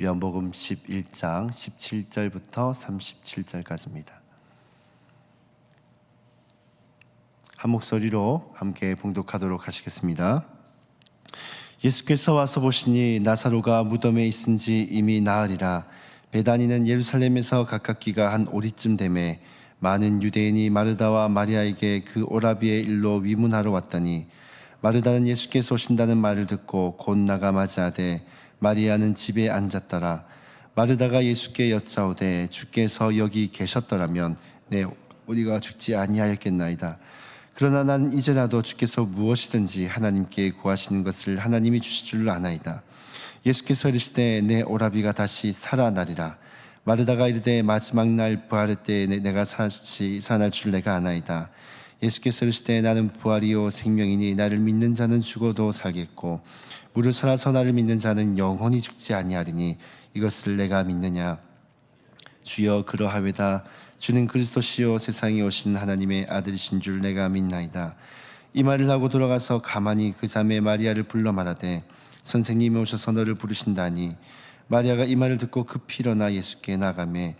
요한복음 11장 17절부터 37절까지입니다. 한 목소리로 함께 봉독하도록 하시겠습니다. 예수께서 와서 보시니 나사로가 무덤에 있은지 이미 나으리라. 베다니는 예루살렘에서 가깝기가 한 오리쯤 되매 많은 유대인이 마르다와 마리아에게 그 오라비의 일로 위문하러 왔더니 마르다는 예수께서 오신다는 말을 듣고 곧 나가 맞이하되 마리아는 집에 앉았더라. 마르다가 예수께 여짜오되 주께서 여기 계셨더라면 우리가 죽지 아니하였겠나이다. 그러나 나는 이제라도 주께서 무엇이든지 하나님께 구하시는 것을 하나님이 주실 줄 아나이다. 예수께서 이르시되 내 오라비가 다시 살아나리라. 마르다가 이르되 마지막 날 부활의 때에 내가 다시 살아날 줄 내가 아나이다. 예수께서 이르시되 나는 부활이요 생명이니 나를 믿는 자는 죽어도 살겠고 무릇 살아서 나를 믿는 자는 영원히 죽지 아니하리니 이것을 내가 믿느냐. 주여 그러하외다. 주는 그리스도시요 세상에 오신 하나님의 아들이신 줄 내가 믿나이다. 이 말을 하고 돌아가서 가만히 그 자매 마리아를 불러 말하되 선생님이 오셔서 너를 부르신다니. 마리아가 이 말을 듣고 급히 일어나 예수께 나가매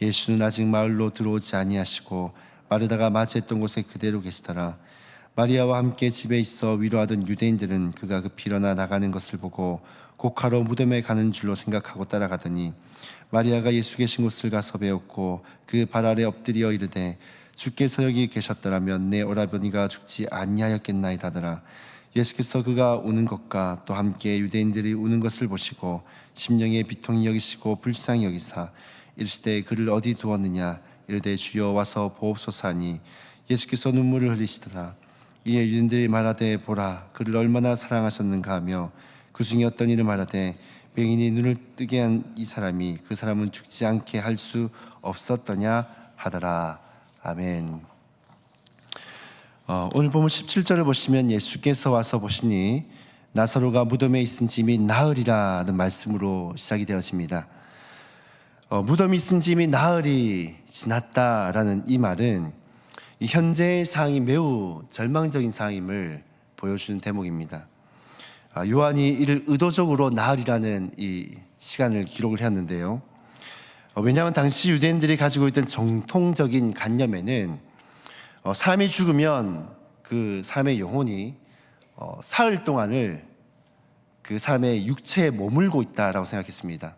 예수는 아직 마을로 들어오지 아니하시고 마르다가 맞이했던 곳에 그대로 계시더라. 마리아와 함께 집에 있어 위로하던 유대인들은 그가 급히 일어나 나가는 것을 보고 곡하러 무덤에 가는 줄로 생각하고 따라가더니 마리아가 예수 계신 곳을 가서 배웠고 그 발 아래 엎드려 이르되 주께서 여기 계셨더라면 내 오라버니가 죽지 아니하였겠나이다 하더라. 예수께서 그가 우는 것과 또 함께 유대인들이 우는 것을 보시고 심령에 비통히 여기시고 불쌍히 여기사 이르시되 그를 어디 두었느냐. 이르되 주여 와서 보옵소서 하니 예수께서 눈물을 흘리시더라. 이에 유대인들이 말하되 보라 그를 얼마나 사랑하셨는가 하며 그 중에 어떤 이를 말하되 맹인이 눈을 뜨게 한 이 사람이 그 사람은 죽지 않게 할 수 없었더냐 하더라. 아멘. 오늘 보면 17절을 보시면 예수께서 와서 보시니 나사로가 무덤에 있은지 이미 나으리라는 말씀으로 시작이 되어집니다. 무덤이 있은지 이미 나흘이 지났다라는 이 말은 이 현재의 상황이 매우 절망적인 상황임을 보여주는 대목입니다. 요한이 이를 의도적으로 나흘이라는 이 시간을 기록을 했는데요. 왜냐하면 당시 유대인들이 가지고 있던 정통적인 관념에는 사람이 죽으면 그 사람의 영혼이 사흘 동안을 그 사람의 육체에 머물고 있다라고 생각했습니다.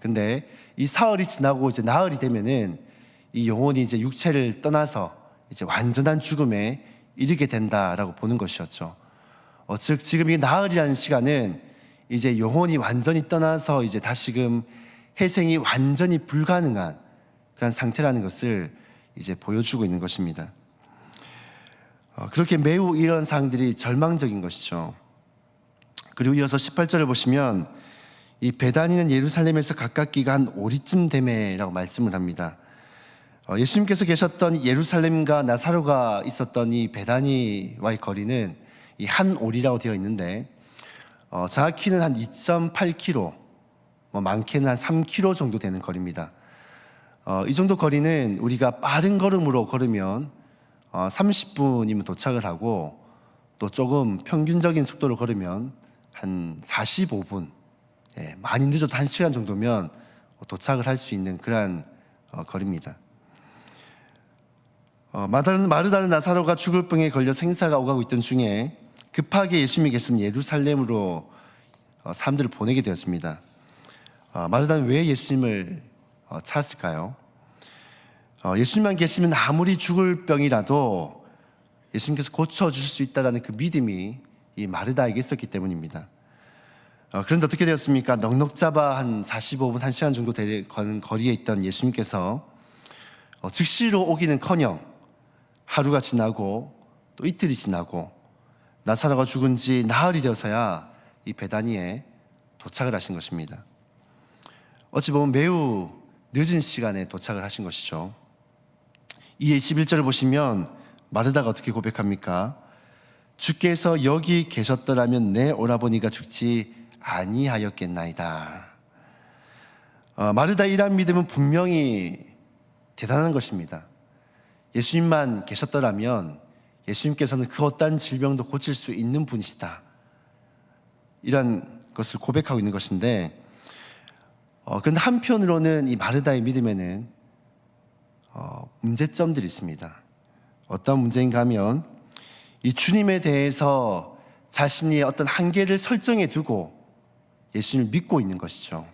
근데 이 사흘이 지나고 이제 나흘이 되면은 이 영혼이 이제 육체를 떠나서 이제 완전한 죽음에 이르게 된다라고 보는 것이었죠. 즉 지금 이 나흘이라는 시간은 이제 영혼이 완전히 떠나서 이제 다시금 회생이 완전히 불가능한 그런 상태라는 것을 이제 보여주고 있는 것입니다. 그렇게 매우 이런 상황들이 절망적인 것이죠. 그리고 이어서 18절을 보시면 이 베다니는 예루살렘에서 가깝기가 한 오리쯤 되매라고 말씀을 합니다. 예수님께서 계셨던 예루살렘과 나사로가 있었던 이 베다니와의 거리는 이 한 오리라고 되어 있는데 정확히는 한 2.8km, 많게는 한 3km 정도 되는 거리입니다. 이 정도 거리는 우리가 빠른 걸음으로 걸으면 30분이면 도착을 하고 또 조금 평균적인 속도로 걸으면 한 45분, 많이 늦어도 1시간 정도면 도착을 할 수 있는 그러한 거리입니다. 마르다는 나사로가 죽을 병에 걸려 생사가 오가고 있던 중에 급하게 예수님이 계신 예루살렘으로 사람들을 보내게 되었습니다. 마르다는 왜 예수님을 찾았을까요? 예수님만 계시면 아무리 죽을 병이라도 예수님께서 고쳐주실 수 있다는 그 믿음이 이 마르다에게 있었기 때문입니다. 그런데 어떻게 되었습니까? 넉넉 잡아 한 45분, 1시간 정도 되는 거리에 있던 예수님께서 즉시로 오기는커녕 하루가 지나고 또 이틀이 지나고 나사로가 죽은 지 나흘이 되어서야 이 베다니에 도착을 하신 것입니다. 어찌 보면 매우 늦은 시간에 도착을 하신 것이죠. 이 21절을 보시면 마르다가 어떻게 고백합니까? 주께서 여기 계셨더라면 내 오라버니가 죽지 아니하였겠나이다. 마르다의 이러한 믿음은 분명히 대단한 것입니다. 예수님만 계셨더라면 예수님께서는 그 어떤 질병도 고칠 수 있는 분이시다, 이런 것을 고백하고 있는 것인데 그런데 한편으로는 이 마르다의 믿음에는 문제점들이 있습니다. 어떤 문제인가 하면 이 주님에 대해서 자신이 어떤 한계를 설정해 두고 예수님을 믿고 있는 것이죠.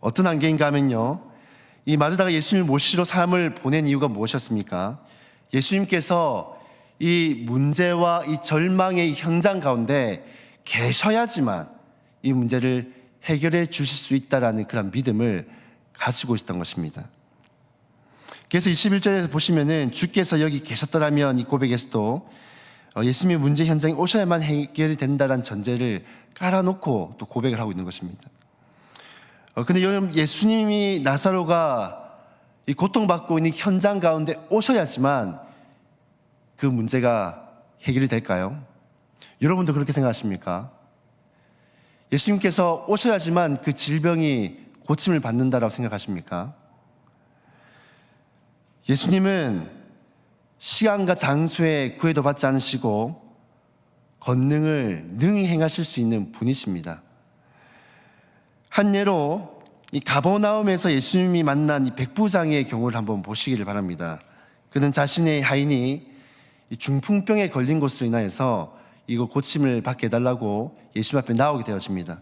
어떤 한계인가 하면요, 이 마르다가 예수님을 모시러 사람을 보낸 이유가 무엇이었습니까? 예수님께서 이 문제와 이 절망의 현장 가운데 계셔야지만 이 문제를 해결해 주실 수 있다라는 그런 믿음을 가지고 있었던 것입니다. 그래서 21절에서 보시면은 주께서 여기 계셨더라면 이 고백에서도 예수님의 문제 현장에 오셔야만 해결이 된다라는 전제를 깔아놓고 또 고백을 하고 있는 것입니다. 근데 여러분, 예수님이 나사로가 이 고통받고 있는 현장 가운데 오셔야지만 그 문제가 해결이 될까요? 여러분도 그렇게 생각하십니까? 예수님께서 오셔야지만 그 질병이 고침을 받는다라고 생각하십니까? 예수님은 시간과 장소에 구애도 받지 않으시고 권능을 능히 행하실 수 있는 분이십니다. 한 예로 이 가버나움에서 예수님이 만난 이 백부장의 경우를 한번 보시기를 바랍니다. 그는 자신의 하인이 이 중풍병에 걸린 것으로 인하여서 이거 고침을 받게 해달라고 예수님 앞에 나오게 되어집니다.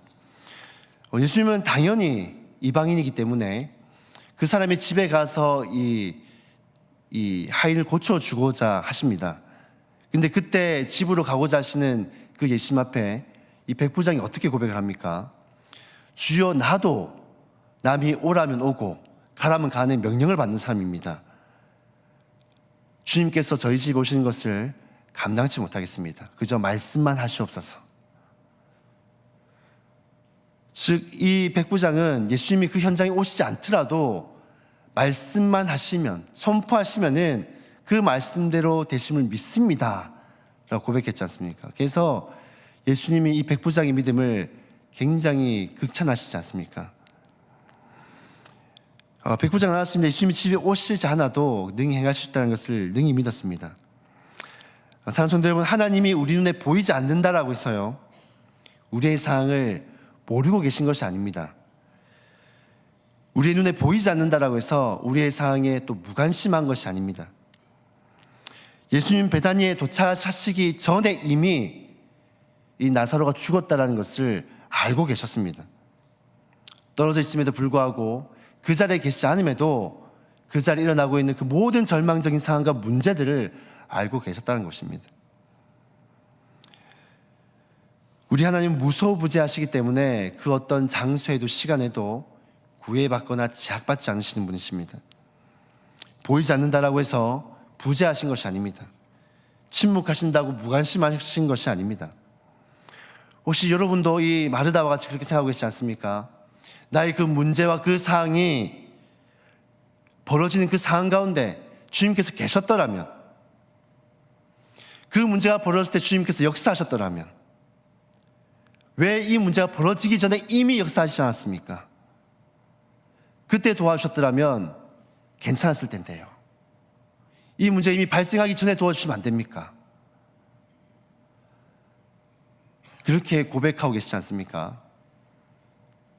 예수님은 당연히 이방인이기 때문에 그 사람의 집에 가서 이 하인을 고쳐주고자 하십니다. 근데 그때 집으로 가고자 하시는 그 예수님 앞에 이 백부장이 어떻게 고백을 합니까? 주여, 나도 남이 오라면 오고 가라면 가는 명령을 받는 사람입니다. 주님께서 저희 집에 오시는 것을 감당치 못하겠습니다. 그저 말씀만 하시옵소서. 즉, 이 백부장은 예수님이 그 현장에 오시지 않더라도 말씀만 하시면, 선포하시면은 그 말씀대로 되심을 믿습니다 라고 고백했지 않습니까? 그래서 예수님이 이 백부장의 믿음을 굉장히 극찬하시지 않습니까? 백부장은 알았습니다. 예수님이 집에 오시지 않아도 능히 행하셨다는 것을 능히 믿었습니다. 사랑하는 성도 여러분, 하나님이 우리 눈에 보이지 않는다라고 해서요, 우리의 상황을 모르고 계신 것이 아닙니다. 우리의 눈에 보이지 않는다라고 해서 우리의 상황에 또 무관심한 것이 아닙니다. 예수님 베다니에 도착하시기 전에 이미 이 나사로가 죽었다라는 것을 알고 계셨습니다. 떨어져 있음에도 불구하고 그 자리에 계시지 않음에도 그 자리에 일어나고 있는 그 모든 절망적인 상황과 문제들을 알고 계셨다는 것입니다. 우리 하나님은 무소부재하시기 때문에 그 어떤 장소에도 시간에도 구애받거나 제약받지 않으시는 분이십니다. 보이지 않는다라고 해서 부재하신 것이 아닙니다. 침묵하신다고 무관심하신 것이 아닙니다. 혹시 여러분도 이 마르다와 같이 그렇게 생각하고 계시지 않습니까? 나의 그 문제와 그 상황이 벌어지는 그 상황 가운데 주님께서 계셨더라면, 그 문제가 벌어졌을 때 주님께서 역사하셨더라면, 왜 이 문제가 벌어지기 전에 이미 역사하시지 않았습니까? 그때 도와주셨더라면 괜찮았을 텐데요. 이 문제 이미 발생하기 전에 도와주시면 안 됩니까? 그렇게 고백하고 계시지 않습니까?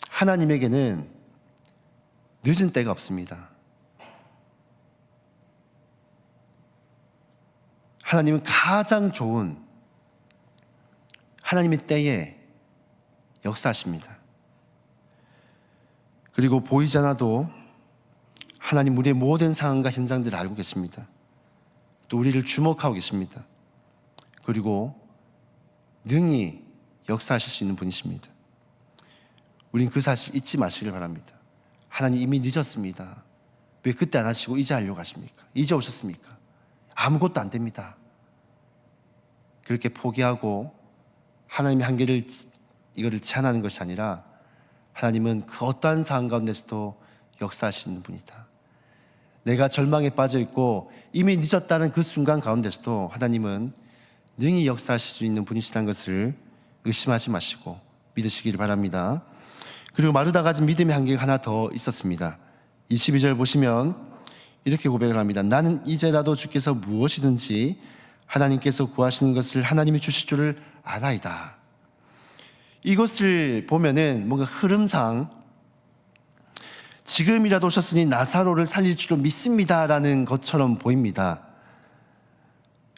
하나님에게는 늦은 때가 없습니다. 하나님은 가장 좋은 하나님의 때에 역사하십니다. 그리고 보이지 않아도 하나님 우리의 모든 상황과 현장들을 알고 계십니다. 또 우리를 주목하고 계십니다. 그리고 능히 역사하실 수 있는 분이십니다. 우린 그 사실 잊지 마시길 바랍니다. 하나님 이미 늦었습니다. 왜 그때 안 하시고 이제 하려고 하십니까? 이제 오셨습니까? 아무것도 안 됩니다. 그렇게 포기하고 하나님의 한계를 이거를 제한하는 것이 아니라 하나님은 그 어떠한 상황 가운데서도 역사하시는 분이다. 내가 절망에 빠져 있고 이미 늦었다는 그 순간 가운데서도 하나님은 능히 역사하실 수 있는 분이시라는 것을 의심하지 마시고 믿으시기를 바랍니다. 그리고 마르다가 가진 믿음의 한계가 하나 더 있었습니다. 22절 보시면 이렇게 고백을 합니다. 나는 이제라도 주께서 무엇이든지 하나님께서 구하시는 것을 하나님이 주실 줄을 아나이다. 이것을 보면은 뭔가 흐름상 지금이라도 오셨으니 나사로를 살릴 줄로 믿습니다라는 것처럼 보입니다.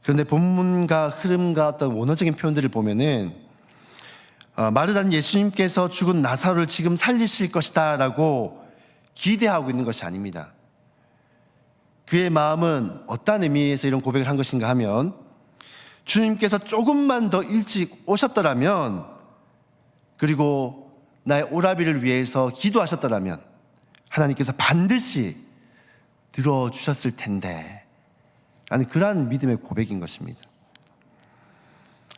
그런데 본문과 흐름과 어떤 원어적인 표현들을 보면은 마르다는 예수님께서 죽은 나사로를 지금 살리실 것이다 라고 기대하고 있는 것이 아닙니다. 그의 마음은 어떤 의미에서 이런 고백을 한 것인가 하면, 주님께서 조금만 더 일찍 오셨더라면, 그리고 나의 오라비를 위해서 기도하셨더라면 하나님께서 반드시 들어주셨을 텐데 라는 그러한 믿음의 고백인 것입니다.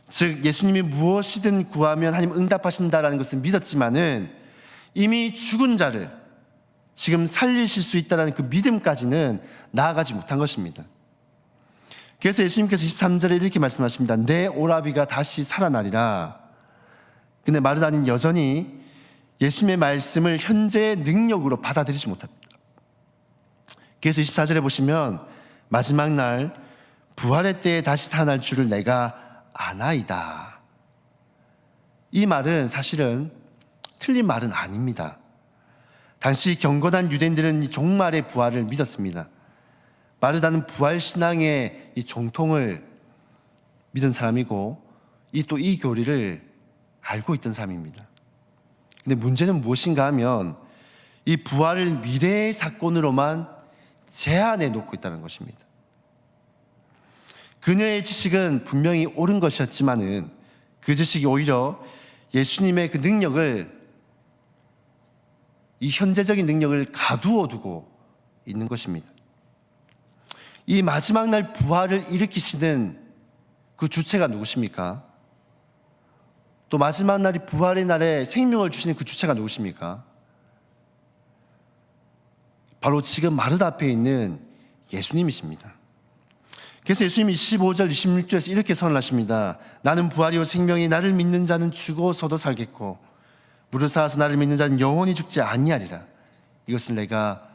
즉 예수님이 무엇이든 구하면 하나님 응답하신다라는 것을 믿었지만은 이미 죽은 자를 지금 살리실 수 있다는 그 믿음까지는 나아가지 못한 것입니다. 그래서 예수님께서 23절에 이렇게 말씀하십니다. 내 오라비가 다시 살아나리라. 근데 마르다는 여전히 예수님의 말씀을 현재의 능력으로 받아들이지 못합니다. 그래서 24절에 보시면 마지막 날 부활의 때에 다시 살아날 줄을 내가 아나이다. 이 말은 사실은 틀린 말은 아닙니다. 당시 경건한 유대인들은 이 종말의 부활을 믿었습니다. 마르다는 부활 신앙의 이 정통을 믿은 사람이고 또 이 교리를 알고 있던 사람입니다. 근데 문제는 무엇인가 하면 이 부활을 미래의 사건으로만 제한해 놓고 있다는 것입니다. 그녀의 지식은 분명히 옳은 것이었지만은 그 지식이 오히려 예수님의 그 능력을, 이 현재적인 능력을 가두어 두고 있는 것입니다. 이 마지막 날 부활을 일으키시는 그 주체가 누구십니까? 또 마지막 날이 부활의 날에 생명을 주시는 그 주체가 누구십니까? 바로 지금 마르다 앞에 있는 예수님이십니다. 그래서 예수님이 25절 26절에서 이렇게 선언하십니다. 나는 부활이요 생명이, 나를 믿는 자는 죽어서도 살겠고 무릇 살아서 나를 믿는 자는 영원히 죽지 아니하리라. 이것을 내가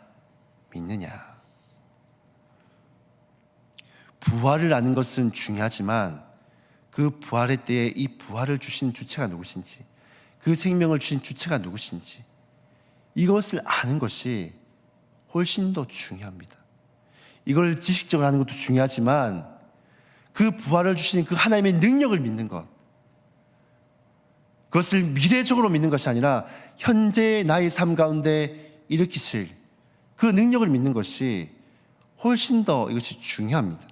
믿느냐. 부활을 아는 것은 중요하지만 그 부활의 때에 이 부활을 주신 주체가 누구신지, 그 생명을 주신 주체가 누구신지, 이것을 아는 것이 훨씬 더 중요합니다. 이걸 지식적으로 하는 것도 중요하지만 그 부활을 주신 그 하나님의 능력을 믿는 것, 그것을 미래적으로 믿는 것이 아니라 현재의 나의 삶 가운데 일으키실 그 능력을 믿는 것이 훨씬 더 이것이 중요합니다.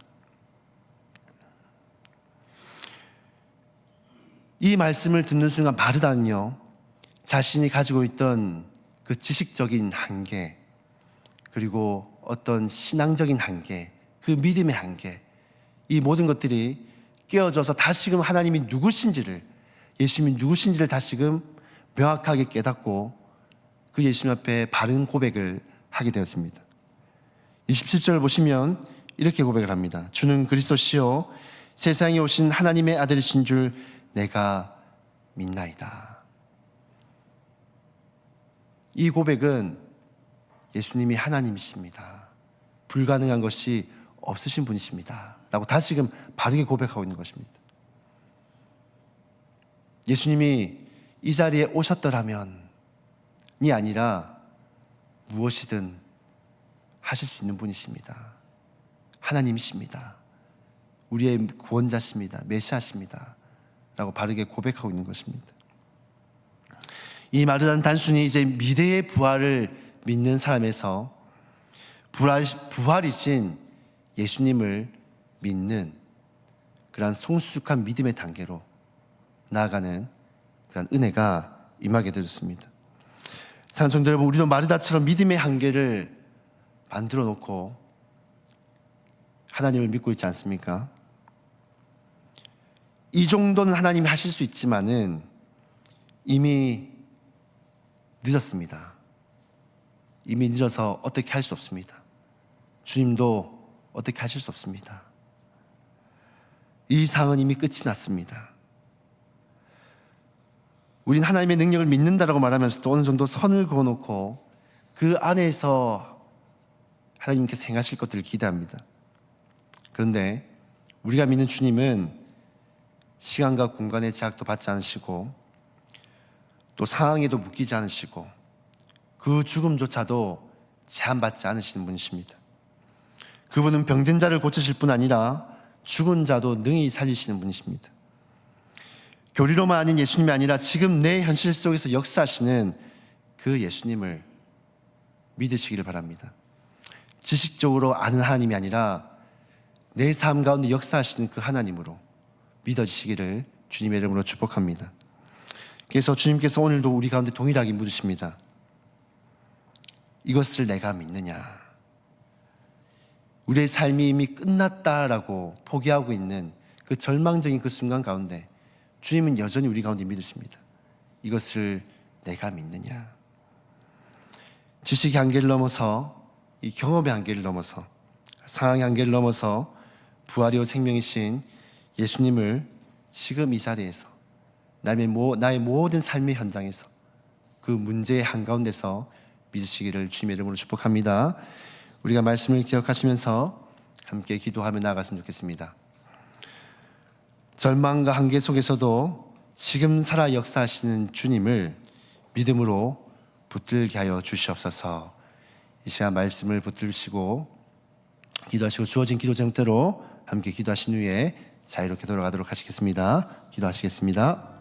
이 말씀을 듣는 순간 마르다는요, 자신이 가지고 있던 그 지식적인 한계, 그리고 어떤 신앙적인 한계, 그 믿음의 한계, 이 모든 것들이 깨어져서 다시금 하나님이 누구신지를, 예수님이 누구신지를 다시금 명확하게 깨닫고 그 예수님 앞에 바른 고백을 하게 되었습니다. 27절 보시면 이렇게 고백을 합니다. 주는 그리스도시요 세상에 오신 하나님의 아들이신 줄 내가 믿나이다. 이 고백은 예수님이 하나님이십니다. 불가능한 것이 없으신 분이십니다. 라고 다시금 바르게 고백하고 있는 것입니다. 예수님이 이 자리에 오셨더라면이 아니라 무엇이든 하실 수 있는 분이십니다. 하나님이십니다. 우리의 구원자십니다. 메시아십니다. 라고 바르게 고백하고 있는 것입니다. 이 마르다는 단순히 이제 미래의 부활을 믿는 사람에서 부활이신 예수님을 믿는 그러한 성숙한 믿음의 단계로 나아가는 그런 은혜가 임하게 되었습니다. 사랑하는 성도 여러분, 우리도 마르다처럼 믿음의 한계를 만들어 놓고 하나님을 믿고 있지 않습니까? 이 정도는 하나님이 하실 수 있지만은 이미 늦었습니다. 이미 늦어서 어떻게 할 수 없습니다. 주님도 어떻게 하실 수 없습니다. 이 상은 이미 끝이 났습니다. 우린 하나님의 능력을 믿는다라고 말하면서도 어느 정도 선을 그어놓고 그 안에서 하나님께서 행하실 것들을 기대합니다. 그런데 우리가 믿는 주님은 시간과 공간의 제약도 받지 않으시고 또 상황에도 묶이지 않으시고 그 죽음조차도 제한받지 않으시는 분이십니다. 그분은 병든 자를 고치실 뿐 아니라 죽은 자도 능히 살리시는 분이십니다. 교리로만 아닌 예수님이 아니라 지금 내 현실 속에서 역사하시는 그 예수님을 믿으시기를 바랍니다. 지식적으로 아는 하나님이 아니라 내 삶 가운데 역사하시는 그 하나님으로 믿어지시기를 주님의 이름으로 축복합니다. 그래서 주님께서 오늘도 우리 가운데 동일하게 묻으십니다. 이것을 내가 믿느냐? 우리의 삶이 이미 끝났다라고 포기하고 있는 그 절망적인 그 순간 가운데 주님은 여전히 우리 가운데 믿으십니다. 이것을 내가 믿느냐? 지식의 한계를 넘어서 이 경험의 한계를 넘어서 상황의 한계를 넘어서 부활이요 생명이신 예수님을 지금 이 자리에서 나의 모든 삶의 현장에서 그 문제의 한가운데서 믿으시기를 주님의 이름으로 축복합니다. 우리가 말씀을 기억하시면서 함께 기도하며 나아갔으면 좋겠습니다. 절망과 한계 속에서도 지금 살아 역사하시는 주님을 믿음으로 붙들게 하여 주시옵소서. 이 시간 말씀을 붙들시고 기도하시고 주어진 기도 제목대로 함께 기도하신 후에 자유롭게 돌아가도록 하시겠습니다. 기도하시겠습니다.